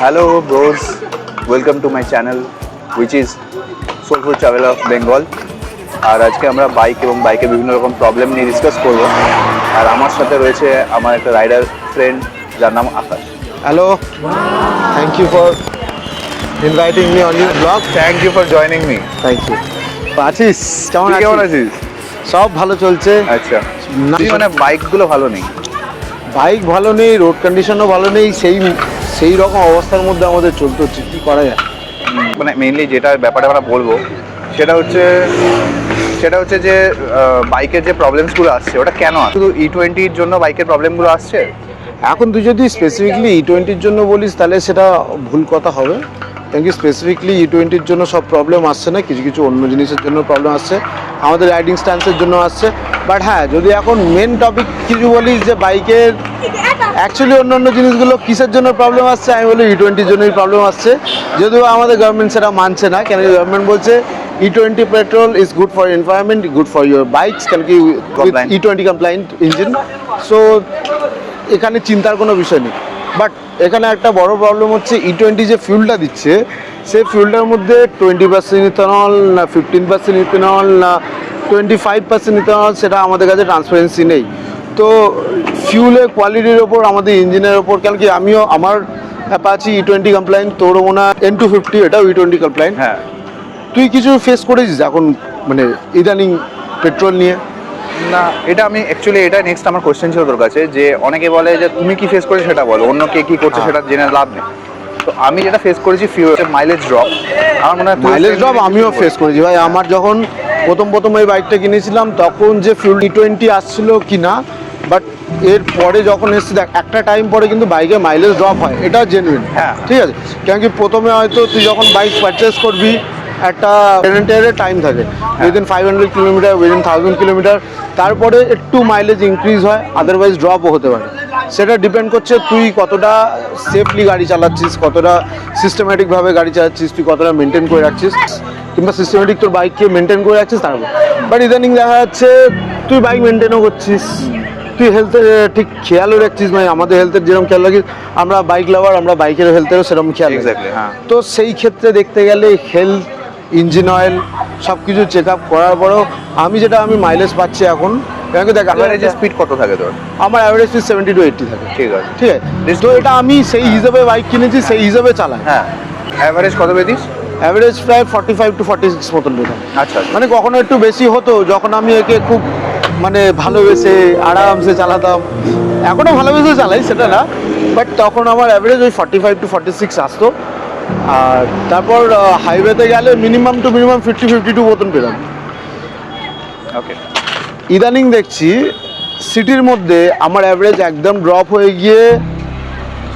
Hello bros, welcome to my channel which is Soulful Traveler of Bengal. আর আজকে আমরা bike এবং বাইকের বিভিন্ন রকম প্রবলেম নিয়ে ডিসকাস করব। আর আমার সাথে রয়েছে আমার একটা রাইডার ফ্রেন্ড যার নাম আকাশ। Hello, thank you for inviting me on your vlog. Thank you for joining me. Thank you. আছিস তুই কেমন আছিস? সব ভালো চলছে। আচ্ছা, তুই মানে বাইকগুলো ভালো নেই? বাইক ভালো নেই, রোড কন্ডিশনও ভালো নেই, সেই রকম অবস্থার মধ্যে আমাদের চলতে হচ্ছে, কি করা যায়? মানে মেইনলি যেটা ব্যাপারে আমরা বলবো সেটা হচ্ছে যে বাইকের যে প্রবলেমসগুলো আসছে ওটা কেন আসছে? শুধু E20-র জন্য বাইকের প্রবলেমগুলো আসছে? এখন তুই যদি স্পেসিফিকলি E20-র জন্য বলিস তাহলে সেটা ভুল কথা হবে, কারণ কি স্পেসিফিকলি E20-র জন্য সব প্রবলেম আসছে না, কিছু কিছু অন্য জিনিসের জন্য প্রবলেম আসছে, আমাদের রাইডিং স্ট্যান্সের জন্য আসছে। বাট হ্যাঁ, যদি এখন মেন টপিক কিছু বলিস যে বাইকের অ্যাকচুয়ালি অন্য জিনিসগুলো কিসের জন্য প্রবলেম আসছে, আমি বলি E20-র জন্যই প্রবলেম আসছে। যদিও আমাদের গভর্নমেন্ট সেটা মানছে না, কেন গভর্নমেন্ট বলছে E20 petrol is good for environment, good for your bikes, কেন কি E20 কমপ্লায়েন্ট ইঞ্জিন। সো এখানে চিন্তার কোনো বিষয় নেই। বাট এখানে একটা বড় প্রবলেম হচ্ছে E20 যে ফিউলটা দিচ্ছে, সেই ফিউলটার মধ্যে 20% ইথানল না 15% ইথানল না 25% ইথানল, সেটা আমাদের কাছে ট্রান্সপারেন্সি নেই। তো ফিউলের কোয়ালিটির ওপর, আমাদের ইঞ্জিনের ওপর, কেন কি আমিও আমার অ্যাপাচি E20 কমপ্লায়েন্ট, তোরও মনে হয় N250 এটাও E20 কমপ্লায়েন্ট। হ্যাঁ, তুই কিছু ফেস করেছিস এখন মানে ইদানিং পেট্রোল নিয়ে? না, এটা আমি অ্যাকচুয়ালি এটা নেক্সট আমার কোশ্চেন ছিল তোর কাছে, যে অনেকে বলে যে তুমি কি ফেস করেছো সেটা বলো, অন্য কে কি করছে সেটা জেনে লাভ নেই। তো আমি যেটা ফেস করেছি ফিউল মাইলেজ ড্রপ। আমার মনে হয় মাইলেজ ড্রপ আমিও ফেস করেছি ভাই। আমার যখন প্রথম এই বাইকটা কিনেছিলাম তখন যে ফিউল E20 আসছিল কি না, বাট এর পরে যখন এসেছি দেখ, একটা টাইম পরে কিন্তু বাইকে মাইলেজ ড্রপ হয়, এটা জেনুইন। হ্যাঁ, ঠিক আছে, কেন কি প্রথমে হয়তো তুই যখন বাইক পারচেস করবি একটা রেন্টের টাইম থাকে, উইদিন 500 কিলোমিটার, উইদিন 1000 কিলোমিটার, তারপরে একটু মাইলেজ ইনক্রিজ হয়, আদারওয়াইজ ড্রপও হতে পারে। সেটা ডিপেন্ড করছে তুই কতটা সেফলি গাড়ি চালাচ্ছিস, কতটা সিস্টেম্যাটিকভাবে গাড়ি চালাচ্ছিস, তুই কতটা মেনটেন করে রাখছিস, কিংবা সিস্টেম্যাটিক তোর বাইককে মেনটেন করে রাখছিস তারপর। বাট ইদানিং দেখা যাচ্ছে তুই বাইক মেনটেনও করছিস, তুই হেলথের ঠিক খেয়ালও রাখছিস, মানে আমাদের হেলথের যেরকম খেয়াল রাখিস, আমরা বাইক লাভার, আমরা বাইকের হেলথেরও সেরকম খেয়াল রাখি। হ্যাঁ। তো সেই ক্ষেত্রে দেখতে গেলে হেলথ, ইঞ্জিন অয়েল সব কিছু চেক আপ করার পরেও আমি মাইলেজ পাচ্ছি এখন, কেন কি দেখ অ্যাভারেজ স্পিড কত থাকে তোর? আমার অ্যাভারেজ স্পিড 70 to 80 থাকে। ঠিক আছে, ঠিক আছে, তো এটা আমি সেই হিসাবে বাইক কিনেছি, সেই হিসাবে চালাই। হ্যাঁ, অ্যাভারেজ কত পেতিস? অ্যাভারেজ প্রায় 45 to 46 মতন পেতাম। আচ্ছা, মানে কখনো একটু বেশি হতো যখন আমি একে খুব মানে ভালোবেসে আরামসে চালাতাম, এখনও ভালোবেসে চালাই সেটা না, বাট তখন আমার অ্যাভারেজ ওই 45 to 46 আসতো। আর তারপর হাইওয়েতে গেলে মিনিমাম 50-52 মতন পেতাম। ওকে। ইদানিং দেখছি সিটির মধ্যে আমার অ্যাভারেজ একদম ড্রপ হয়ে গিয়ে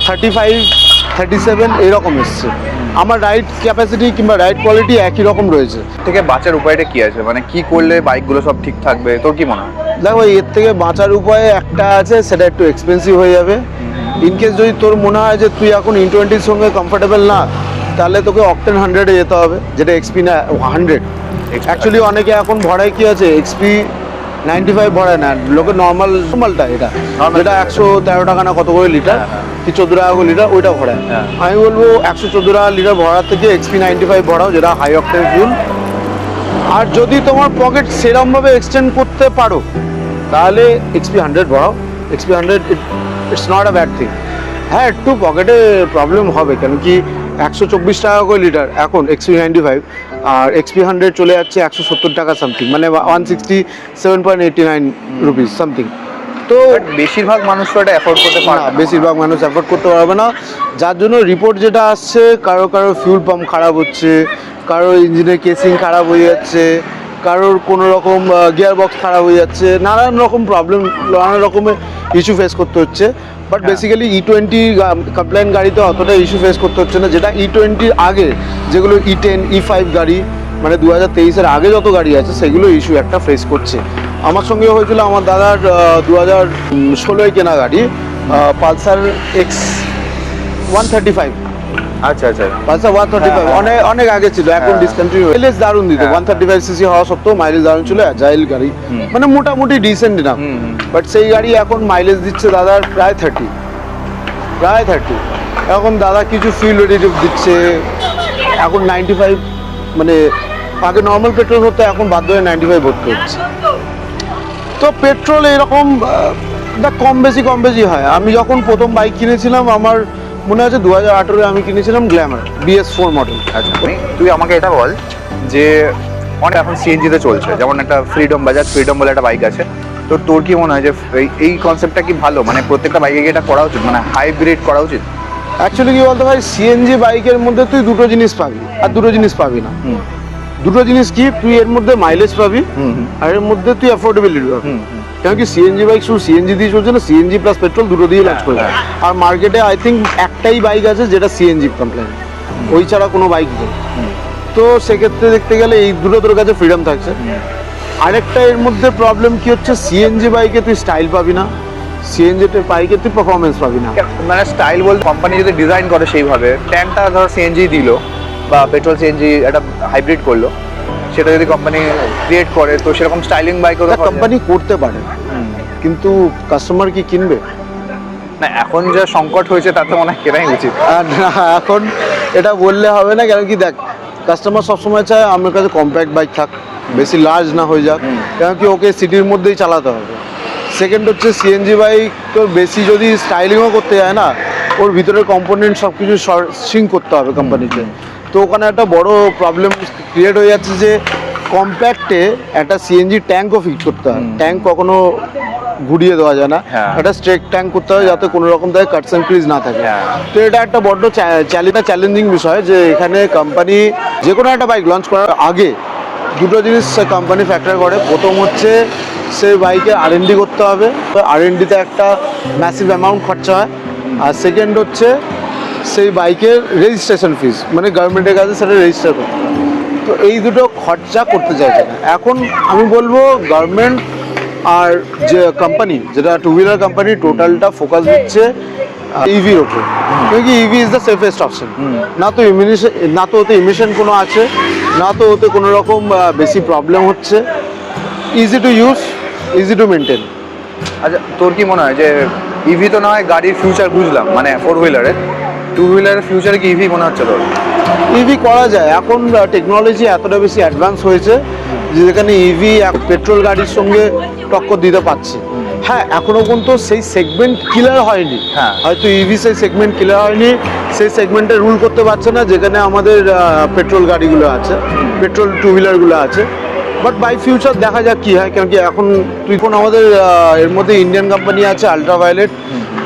35-37 এরকম এসছে। আমার রাইড ক্যাপাসিটি কিংবা রাইড কোয়ালিটি একই রকম রয়েছে। থেকে বাঁচার উপায়টা কি আছে, মানে কি করলে বাইকগুলো সব ঠিক থাকবে তোর কি মনে হয়? দেখো, এর থেকে বাঁচার উপায় একটা আছে, সেটা একটু এক্সপেন্সিভ হয়ে যাবে। ইনকেস যদি তোর মনে হয় যে তুই এখন E20-র সঙ্গে কমফোর্টেবল না, তাহলে তোকে অকটেন 100-এ যেতে হবে, যেটা XP না 100। অ্যাকচুয়ালি অনেকে এখন ভরায় কি আছে, XP 95 ভরায় না, লোকে নর্মালটা, যেটা 113 টাকা না কত করে লিটার, কি 14 টাকা করে লিটার, ওইটা ভরায়। আমি বলবো 114 টাকা লিটার ভরার থেকে XP 95 ভরাও, যেটা হাই অকটেন ফিউল। আর যদি তোমার পকেট সেরমভাবে এক্সটেন্ড করতে পারো তাহলে XP 100 ভরাও। XP 100 it's not a bad thing. হ্যাঁ, একটু পকেটে প্রবলেম হবে, কেন কি 124 টাকা করে লিটার এখন XP 95, আর XP 100 চলে যাচ্ছে 170 টাকা সামথিং, মানে 167.89 রুপিস সামথিং। তো বেশিরভাগ মানুষ তো এটা অ্যাফোর্ড করতে পারে না, বেশিরভাগ মানুষ অ্যাফোর্ড করতে পারবে না, যার জন্য রিপোর্ট যেটা আসছে, কারো ফিউল পাম্প খারাপ হচ্ছে, কারো ইঞ্জিনের কেসিং খারাপ হয়ে যাচ্ছে, কারোর কোনো রকম গিয়ার বক্স খারাপ হয়ে যাচ্ছে, নানান রকম প্রবলেম, নানান রকমের ইস্যু ফেস করতে হচ্ছে। বাট বেসিক্যালি E20 কমপ্লায়েন্ট গাড়িতে অতটা ইস্যু ফেস করতে হচ্ছে না, যেটা E20-র আগে যেগুলো E10, E5 গাড়ি, মানে 2023-এর আগে যত গাড়ি আছে সেগুলো ইস্যু একটা ফেস করছে। আমার সঙ্গে হয়েছিল আমার দাদার 2016-এ কেনা গাড়ি, পালসার X135। আচ্ছা আচ্ছা, পালসার 135 অনেক আগে ছিল, এখন ডিসকন্টিনিউ। মাইলেজ দারুণ দিত, 135cc হওয়া সত্ত্বেও মাইলেজ দারুণ ছিল, অ্যাজাইল গাড়ি, মানে মোটামুটি ডিসেন্ট না। বাট সেই গাড়ি এখন মাইলেজ দিচ্ছে দাদার প্রায় 30। প্রায় 30। এখন দাদা কিছু ফিউল এডিটিভ দিচ্ছে, এখন 95, মানে আগে নর্মাল পেট্রোল হতো, এখন বাধ্য হয়ে 95 ভর্তি হচ্ছে। তো পেট্রোল এরকম দেখ কম বেশি হয়। আমি যখন প্রথম বাইক কিনেছিলাম, আমার মনে আছে 2018-এ আমি কিনেছিলাম গ্ল্যামার BS4 মডেল। আচ্ছা, তুই আমাকে এটা বল যে অনেক এখন সিএনজিতে চলছে, যেমন একটা বাজাজ ফ্রিডম বলে একটা বাইক আছে, তো তোর কি মনে হয় যে এই কনসেপ্টটা কি ভালো, মানে প্রত্যেকটা বাইকে কি এটা করা উচিত, মানে হাইব্রিড করা উচিত? অ্যাকচুয়ালি কি বলতে ভাই, সিএনজি বাইকের মধ্যে তুই দুটো জিনিস পাবি, আর দুটো জিনিস পাবি না। দুটো জিনিস কি, তুই এর মধ্যে মাইলেজ পাবি, আর এর মধ্যে তুই অ্যাফোর্ডেবিলিটি পাবি। কেন কি সিএনজি বাইক শুধু সিএনজি দিয়ে চলছে না, সিএনজি প্লাস পেট্রোল দুটো দিয়ে লঞ্চ করে। আর মার্কেটে আই থিঙ্ক একটাই বাইক আছে যেটা সিএনজি কমপ্লেন, ওই ছাড়া কোনো বাইক নেই। তো সেক্ষেত্রে দেখতে গেলে এই দুটো তোর কাছে ফ্রিডম থাকছে। আরেকটা এর মধ্যে প্রবলেম কি হচ্ছে, সিএনজি বাইকে তুই স্টাইল পাবি না, সিএনজি বাইকে তুই পারফরমেন্স পাবি না। মানে স্টাইল বলতে কোম্পানি যদি ডিজাইন করে সেইভাবে, ট্যাঙ্কটা ধর সিএনজি দিল বা পেট্রোল সিএনজি একটা হাইব্রিড করলো, সেটা যদি কোম্পানি ক্রিয়েট করে, তো সেরকম স্টাইলিং বাইকও কোম্পানি করতে পারে, কিন্তু কাস্টমার কি কিনবে? না, এখন যে সংকট হয়েছে তাতে মনে হয় কেনাই উচিত। আর না, এখন এটা বললে হবে না, কেন কি দেখ, কাস্টমার সবসময় চায় আমার কাছে কম্প্যাক্ট বাইক থাক, বেশি লার্জ না হয়ে যাক, কেন কি ওকে সিটির মধ্যেই চালাতে হবে। সেকেন্ড হচ্ছে সিএনজি বাইক তোর বেশি যদি স্টাইলিংও করতে যায় না, ওর ভিতরের কম্পোনেন্ট সব কিছু সিঙ্ক করতে হবে কোম্পানিতে। তো ওখানে একটা বড় প্রবলেম ক্রিয়েট হয়ে যাচ্ছে যে কম্প্যাক্টে একটা সিএনজি ট্যাঙ্কও ফিট করতে হয়। ট্যাঙ্ক কখনো ঘুরিয়ে দেওয়া যায় না, একটা স্ট্রেট ট্যাঙ্ক করতে হয় যাতে কোনো রকম তাদের কাটস অ্যান্ড ক্রিজ না থাকে। তো এটা একটা বড্ড চ্যালেঞ্জিং বিষয় যে এখানে কোম্পানি যে কোনো একটা বাইক লঞ্চ করার আগে দুটো জিনিস কোম্পানি ফ্যাক্টর করে। প্রথম হচ্ছে সেই বাইকে R&D করতে হবে, R&Dতে একটা ম্যাসিভ অ্যামাউন্ট খরচা হয়। আর সেকেন্ড হচ্ছে সেই বাইকের রেজিস্ট্রেশন ফিস, মানে গভর্নমেন্টের কাছে সেটা রেজিস্টার করতে হয়। তো এই দুটো খরচা করতে চাইছে না। এখন আমি বলবো গভর্নমেন্ট আর যে কোম্পানি, যেটা টু হুইলার কোম্পানি, টোটালটা ফোকাস দিচ্ছে ইভির ওপর, ক্योंकि EV is the safest option. না তো ওতে ইমিশন কোনো আছে, না তো ওতে কোনো রকম বেশি প্রবলেম হচ্ছে, easy to use, easy to maintain. আচ্ছা, তোর কি মনে হয় যে ইভি তো নয় গাড়ির ফিউচার বুঝলাম, মানে ফোর হুইলারের, টু হুইলারের ফিউচারে কি ইভি মনে হচ্ছে তোর? ইভি করা যায়, এখন টেকনোলজি এতটা বেশি অ্যাডভান্স হয়েছে যে যেখানে ইভি পেট্রোল গাড়ির সঙ্গে টক্কর দিতে পারছে। হ্যাঁ, এখনো পর্যন্ত সেই সেগমেন্ট ক্লিয়ার হয়নি, হয়তো ইভি সেই সেগমেন্ট ক্লিয়ার হয়নি, সেই সেগমেন্টে রুল করতে পারছে না যেখানে আমাদের পেট্রোল গাড়িগুলো আছে, পেট্রোল টু হুইলারগুলো আছে। বাট বাই ফিউচার দেখা যাক কী হয়, কেন কি এখন আমাদের এর মধ্যে ইন্ডিয়ান কোম্পানি আছে আল্ট্রাভায়োলেট,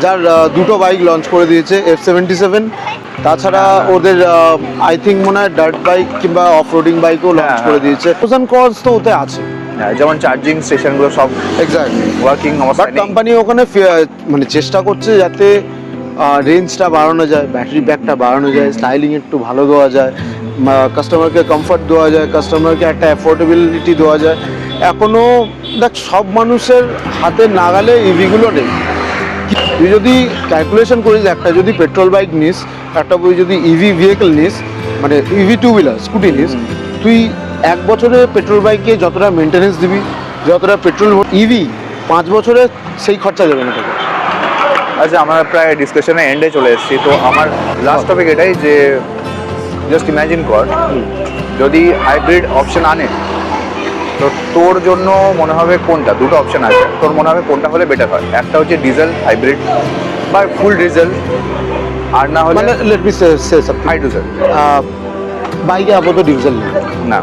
যার দুটো বাইক লঞ্চ করে দিয়েছে, F77। তাছাড়া ওদের আই থিঙ্ক মনে হয় ডার্ট বাইক কিংবা অফ রোডিং বাইকও লঞ্চ করে দিয়েছে। প্রোস কজ তো ওতে আছে, যেমন চার্জিং স্টেশনগুলো সব এক্স্যাক্টলি ওয়ার্কিং অবস্থায় নেই। কোম্পানি ওখানে মানে চেষ্টা করছে যাতে রেঞ্জটা বাড়ানো যায়, ব্যাটারি ব্যাকটা বাড়ানো যায়, স্টাইলিং একটু ভালো দেওয়া যায়, কাস্টমারকে কমফর্ট দেওয়া যায়, কাস্টমারকে একটা অ্যাফোর্ডেবিলিটি দেওয়া যায়। এখনও দেখ সব মানুষের হাতে নাগালে ইভিগুলো নেই। তুই যদি ক্যালকুলেশন করিস, একটা যদি পেট্রোল বাইক নিস, একটা যদি ইভি ভেহিকেল নিস, মানে ইভি টু হুইলার স্কুটি নিস, তুই এক বছরে পেট্রোল বাইকে যতটা মেনটেনেন্স দিবি, যতটা পেট্রোল, ইভি 5 বছরে সেই খরচা দেবে না তোকে। আচ্ছা, আমরা প্রায় ডিসকাশনের এন্ডে চলে এসেছি, তো আমার লাস্ট টপিক এটাই যে জাস্ট ইম্যাজিন কর যদি হাইব্রিড অপশন আনে, তো তোর জন্য মনে হবে কোনটা, দুটো অপশন আছে, তোর মনে হবে কোনটা হলে বেটার হয়? একটা হচ্ছে ডিজেল হাইব্রিড বা ফুল ডিজেল, আর না হলে মানে লেট মি সে হাই ডিজেল। বাইকে আপাতত ডিজেল নেই, না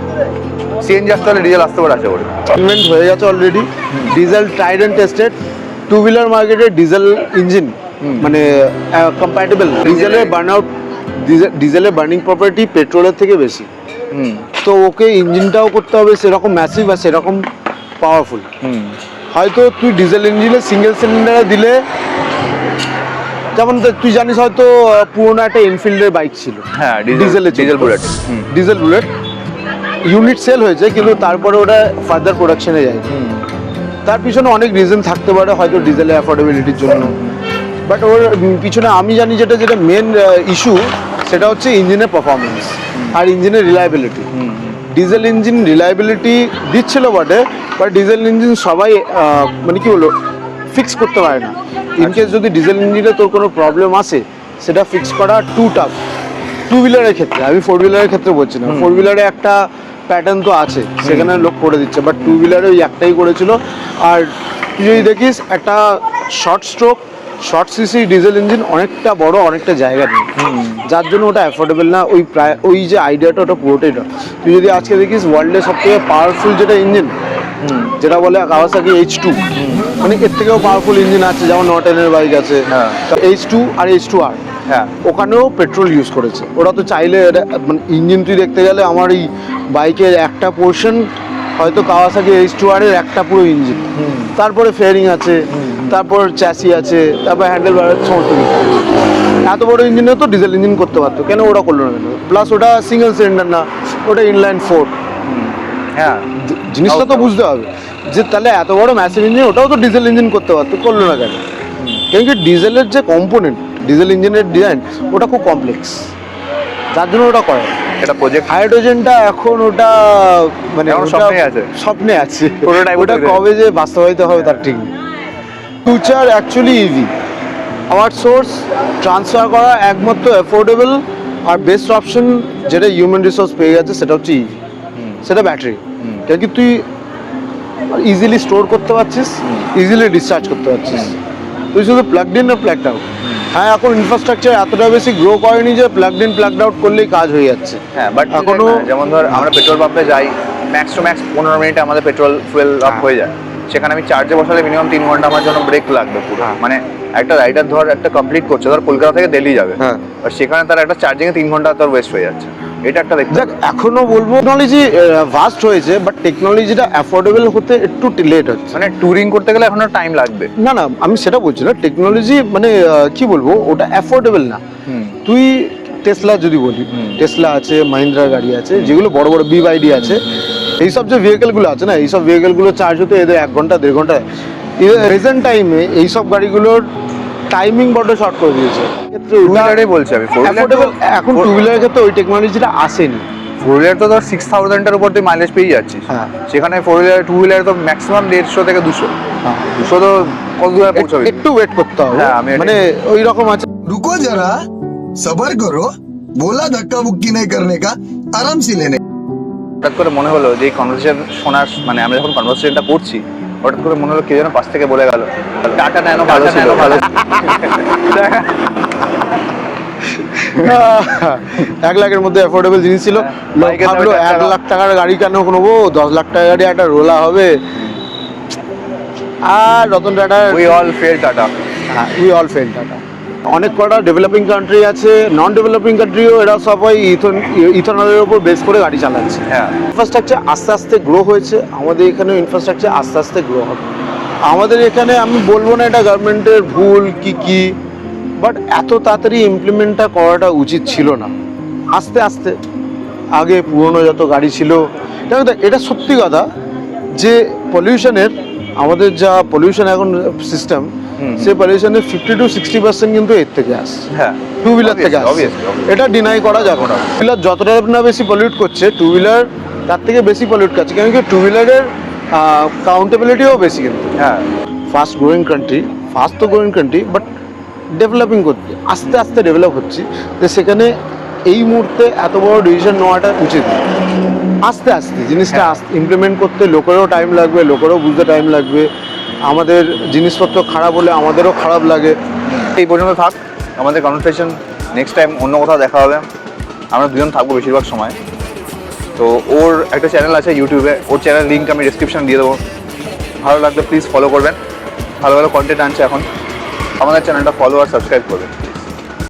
সিএনজি আসতে হলে ডিজেল আসতে পারে, আছে বলে ইনভেন্ট হয়ে গেছে already. Diesel tried and tested, two wheeler মার্কেটে ডিজেল ইঞ্জিন মানে কম্প্যাটেবল। ডিজেলের বার্ন আউট, ডিজেলের বার্নিং প্রপার্টি পেট্রোলের থেকে বেশি। তো ওকে ইঞ্জিনটাও করতে হবে সেরকম ম্যাসিভ আর সেরকম পাওয়ারফুল। হয়তো তুই ডিজেল ইঞ্জিনে সিঙ্গেল সিলিন্ডারে দিলে, যেমন তুই জানিস হয়তো পুরোনো একটা এনফিল্ডের বাইক ছিল, হ্যাঁ ডিজেল বুলেট ইউনিট সেল হয়েছে, কিন্তু তারপরে ওটা ফার্দার প্রোডাকশনে যায়। তার পিছনে অনেক রিজন থাকতে পারে, হয়তো ডিজেলের অ্যাফোর্ডেবিলিটির জন্য। বাট ওর পিছনে আমি জানি যেটা মেন ইস্যু, সেটা হচ্ছে ইঞ্জিনের পারফরমেন্স আর ইঞ্জিনের রিলায়েবিলিটি। ডিজেল ইঞ্জিন রিলায়েবিলিটি দিচ্ছিল বটে, বাট ডিজেল ইঞ্জিন সবাই মানে কি বলবো ফিক্স করতে পারে না। ইনকেস যদি ডিজেল ইঞ্জিনে তোর কোনো প্রবলেম আসে সেটা ফিক্স করা টু টাফ। টু হুইলারের ক্ষেত্রে, আমি ফোর হুইলারের ক্ষেত্রে বলছি না, ফোর হুইলারে একটা প্যাটার্ন তো আছে, সেখানে লোক করে দিচ্ছে, বাট টু হুইলারে ওই একটাই করেছিল। আর তুই যদি দেখিস একটা short stroke short CC diesel engine অনেকটা বড়, অনেকটা জায়গা নেই, যার জন্য ওটা অ্যাফোর্ডেবল না। ওই প্রায় ওই যে আইডিয়াটা ওটা পুরোটাই না। তুই যদি আজকে দেখিস ওয়ার্ল্ডের সবথেকে পাওয়ারফুল যেটা ইঞ্জিন, যেটা বলে কাওয়াসাকি H2, মানে এর থেকেও পাওয়ারফুল ইঞ্জিন আছে, যেমন নটেনের বাইক আছে H2 আর H2R, হ্যাঁ ওখানেও পেট্রোল ইউজ করেছে। ওরা তো চাইলে মানে ইঞ্জিন তুই দেখতে গেলে আমার এই বাইকের একটা পোর্শন হয়তো কাওয়াসাকি H2R এর একটা পুরো ইঞ্জিন, তারপরে ফেয়ারিং আছে, তারপর চ্যাসি আছে, তারপর হ্যান্ডেল বার সমস্ত কিছু। এত বড় ইঞ্জিনে তো ডিজেল ইঞ্জিন করতে পারতো, কেন ওরা করলো না কেন? প্লাস ওটা সিঙ্গেল সিলিন্ডার না, ওটা ইনলাইন ফোর। হ্যাঁ, জিনিসটা তো বুঝতে হবে যে তাহলে এত বড় ম্যাসিভ ইঞ্জিন ওটাও তো ডিজেল ইঞ্জিন করতে পারতো, করলো না কেন? কেন কি ডিজেলের যে কম্পোনেন্ট, ডিজেল ইঞ্জিনের ডিজাইন ওটা খুব কমপ্লেক্স, যার জন্য ওটা করে। এটা প্রজেক্ট হাইড্রোজেনটা এখন ওটা মানে এখন ওটা স্বপ্নে আছে। স্বপ্নে আছে, Prototype ওটা তৈরি। কবে যে বাস্তবায়িত হবে তার ঠিক নেই। Future actually EV, power source transfer করা একমাত্র অ্যাফোর্ডেবল আর বেস্ট অপশন যেটা হিউম্যান রিসোর্স পেয়ে গেছে সেটা হচ্ছে ইভি, সেটা ব্যাটারি। কেন কি তুই ইজিলি স্টোর করতে পারছিস, ইজিলি ডিসচার্জ করতে পারছিস, তুই শুধু প্লাগড ইন না প্লাগড আউট। হ্যাঁ, এখন ইনফ্রাস্ট্রাকচার এতটা বেশি গ্রো করেনি যে প্লাগড ইন প্লাগড আউট করলেই কাজ হয়ে যাচ্ছে। হ্যাঁ, বাট এখনো যেমন ধর আমরা পেট্রোল পাম্পে যাই, ম্যাক্স টু ম্যাক্স 15 মিনিটে আমাদের পেট্রোল ফুয়েল আপ হয়ে যায়। সেখানে আমি চার্জে বসালে মিনিমাম 3 ঘন্টা আমার জন্য ব্রেক লাগবে পুরো। মানে একটা রাইডার ধর একটা কমপ্লিট করছে, ধর কলকাতা থেকে দিল্লি যাবে, হ্যাঁ, আর সেখানে তার একটা চার্জিংয়ে 3 ঘন্টা তোর ওয়েস্ট হয়ে যাচ্ছে। এটা একটা দেখতে দেখ এখনো বলবো টেকনোলজি ভাস্ট হয়েছে, বাট টেকনোলজিটা অ্যাফোর্ডেবল হতে একটু লেট হচ্ছে। মানে ট্যুরিং করতে গেলে এখনো টাইম লাগবে। না না, আমি সেটা বলছি না, টেকনোলজি মানে কি বলবো, ওটা অ্যাফোর্ডেবল না। তুই টেসলা যদি বলি, টেসলা আছে, মাহিন্দ্রার গাড়ি আছে, যেগুলো বড় বড় BYD আছে, এইসব যে ভেহিকেলগুলো আছে না, এইসব ভেহিকেলগুলো চার্জ হতে এদের 1 ঘন্টা 1.5 ঘন্টা। প্রেজেন্ট টাইমে এইসব গাড়িগুলোর টাইমিং বড্ড শর্ট করে দিয়েছে। টু হুইলারেই বলছি আমি, ফোর অ্যাফোর্ডেবল এখন টু হুইলারের ক্ষেত্রে ওই টেকনোলজিটা আসেনি। ফোর হুইলার তো ধর 6000-এর উপর তুই মাইলেজ পেয়ে যাচ্ছিস। হ্যাঁ। সেখানে ফোর হুইলার টু হুইলার তো ম্যাক্সিমাম 150 থেকে 200। 200 তো কত দূরে পৌঁছাবে? একটু ওয়েট করতে হবে, হ্যাঁ, আমি মানে ওই রকম আছে। रुको जरा सबर करो बोला धक्का बुक्की नहीं करने का आराम से लेने। হঠাৎ করে মনে হলো যে এই কনভারসেশন শোনার মানে আমরা যখন কনভারসেশনটা করছি, হঠাৎ করে মনে হলো কে যেন পাশ থেকে বলে গেল টাটা ন্যানো ভালো ছিল, ভালো 1 লাখের মধ্যে অ্যাফোর্ডেবল জিনিস ছিল। লোক বাইকের ভাবলো দামে 1 লাখ টাকার গাড়ি কেন নেবো, 10 লাখ টাকার গাড়ি একটা রোলা হবে। আর রতন টাটার we all fail tata. We all fail tata. অনেক কটা ডেভেলপিং কান্ট্রি আছে, নন ডেভেলপিং কান্ট্রিও এরা সবাই ইথনলের উপর বেস করে গাড়ি চালাচ্ছে। হ্যাঁ, ইনফ্রাস্ট্রাকচার আস্তে আস্তে গ্রো হয়েছে, আমাদের এখানে ইনফ্রাস্ট্রাকচার আস্তে আস্তে গ্রো হবে। আমাদের এখানে আমি বলবো না এটা গভর্নমেন্টের ভুল কি, বাট এত তাড়াতাড়ি ইমপ্লিমেন্টটা করাটা উচিত ছিল না। আস্তে আস্তে আগে পুরনো যত গাড়ি ছিল, এটা সত্যি কথা যে পলিউশনের আমাদের যা পলিউশন এখন সিস্টেম, সে পলিউশনের 50 to 60% কিন্তু এর থেকে আসে, হ্যাঁ, টু হুইলার থেকে আসে। obviously. এটা ডিনাই করা যাবে না। টু হুইলার যতটা না বেশি পলিউট করছে, টু হুইলার তার থেকে বেশি পলিউট করছে, কারণ কি টু হুইলারের কাউন্টেবিলিটিও বেশি। কিন্তু হ্যাঁ, ফাস্ট গ্রোয়িং কান্ট্রি, ফাস্ট তো গ্রোয়িং কান্ট্রি, বাট ডেভেলপিং করছে, আস্তে আস্তে ডেভেলপ হচ্ছে, যে সেখানে এই মুহূর্তে এত বড় ডিসিশন নেওয়াটা উচিত না। আস্তে আস্তে জিনিসটা ইমপ্লিমেন্ট করতে লোকেরও টাইম লাগবে, লোকেরও বুঝতে টাইম লাগবে। আমাদের জিনিসপত্র খারাপ হলে আমাদেরও খারাপ লাগে। এই পর্যন্ত থাক আমাদের কনভারসেশন। নেক্সট টাইম অন্য কোথাও দেখা হবে। আমরা দুজন থাকবো বেশিরভাগ সময়। তো ওর একটা চ্যানেল আছে ইউটিউবে, ওর চ্যানেল লিঙ্ক আমি ডেসক্রিপশনে দিয়ে দেবো। ভালো লাগলে প্লিজ ফলো করবেন, ভালো ভালো কন্টেন্ট আনছে এখন। আমাদের চ্যানেলটা ফলো আর সাবস্ক্রাইব করবেন।